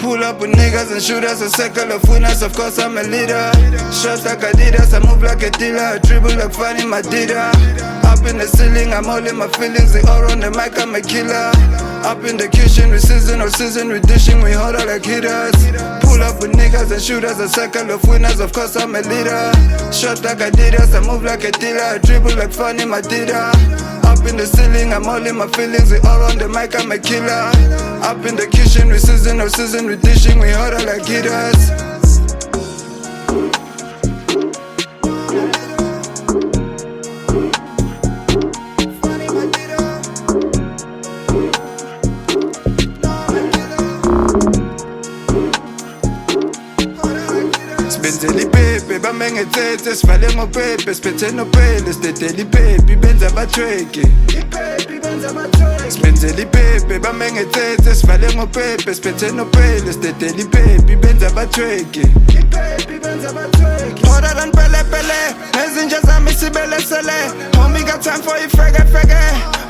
Pull up with niggas and shooters, a circle of winners, of course I'm a leader. Shots like Adidas, I move like a dealer, I dribble like Fanny Madida. Up in the ceiling, I'm all in my feelings, they all on the mic, I'm a killer. Up in the kitchen, we season or season, we dishing, we harder like hitters. Pull up with niggas and shooters, a circle of winners, of course I'm a leader. Shots like Adidas, I move like a dealer, I dribble like Fanny Madida. Up in the ceiling, I'm all in my feelings, they all on the mic, I'm a killer. Up in the kitchen, we season or season, we dishing, we harder like hitters. Spenzeli Pepe, bamengetsetse, sivale ngopepe, siphethe nopele, steteli Pepe, benza abathweke. Spenzeli Pepe, bamengetsetse, sivale ngopepe, siphethe nopele, steteli Pepe, benza abathweke. Harder than Pele Pele, nezinja zami sibelesele. Homie got time for you, frege frege.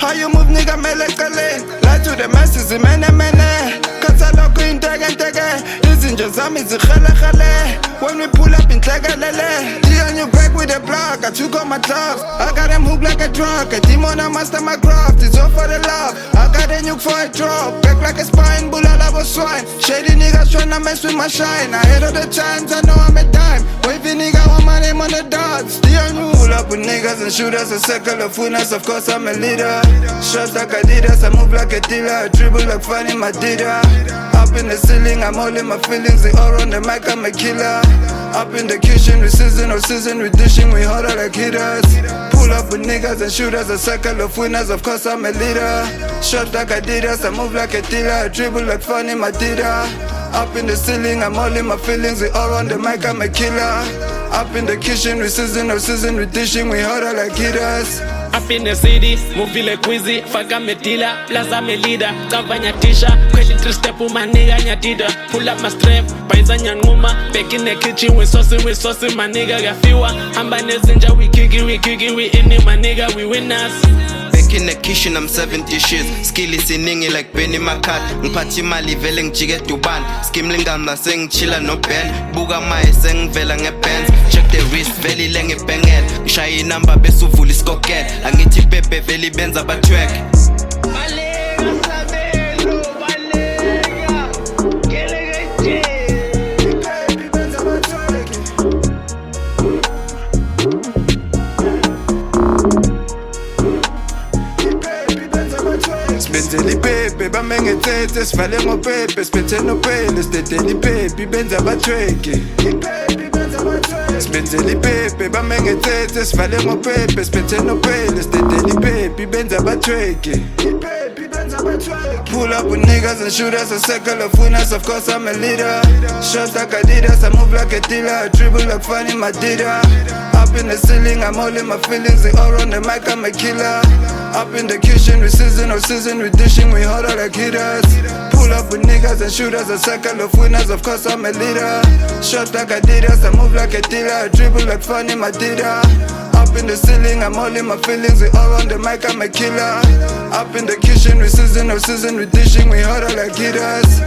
How you move nigga melekele. Lie to the masses, imene mene. Kataloko intege intege. Izinja zami zikhele khele. When we pull up in Tegalele, D on your back with a block, I took on my gloves. I got them hooked like a drug, a demon, I master my craft. It's all for the love, I got a nuke for a drop. Back like a spine, bull I love a swine. Shady niggas tryna mess with my shine. Ahead of the times, I know I'm a dime. Wavy nigga want my name on the dots. D on you. Pull up with niggas and shooters, a circle of winners, of course I'm a leader. Shots like Adidas, I move like a dealer, I dribble like Fanny Madida. Up in the ceiling, I'm all in my feelings, they all on the mic, I'm a killer. Up in the kitchen, we season or season, we dishing, we harder like hitters. Pull up with niggas and shooters, a circle of winners, of course I'm a leader. Shot like Adidas, I move like a dealer, I dribble like Fanny Madida. Up in the ceiling, I'm all in my feelings, they all on the mic, I'm a killer. Up in the kitchen, we season or season, we dishing, we harder like hitters. Up in the city, movie like Quizzy, faka me dealer, plaza me leader, kavanya tisha, crazy 3-step my nigga nyatida, pull up my strap, paisa nyanguma, back in the kitchen we saucy, my nigga gafiwa, hamba nezinja we kiki, we in it, my nigga, we winners. In the kitchen, I'm 7 dishes. Skill is in like Benny Macat. Mpati mali vele ngijike tuban. Skimling gamba sing chilla no pen. Buga mai sing vela nge pens. Check the wrist veli lenge bengel. Ngishayi number besu vuli skoket. Angithi Pepe veli benza batrack. Spenzeli Pepe, bamengetsetse, sivale ngopepe, siphethe nopele, steteli Pepe, benza abathweke. Spenzeli Pepe, bamengetsetse, sivale ngopepe, siphethe nopele, steteli Pepe, benza abathweke. Pull up with niggas and shooters, a circle of winners, of course I'm a leader. Shots like Adidas, I move like a dealer, I dribble like Fanny Madida. Up in the ceiling, I'm all in my feelings, they all on the mic, I'm a killer. Up in the kitchen, we season or season, we dishing, we harder like hitters. Pull up with niggas and shooters, a circle of winners, of course I'm a leader. Shots like Adidas, I move like a dealer, I dribble like Fanny Madida. Up in the ceiling, I'm all in my feelings, they all on the mic, I'm a killer. Up in the kitchen, we season or season, we dishing, we harder like hitters.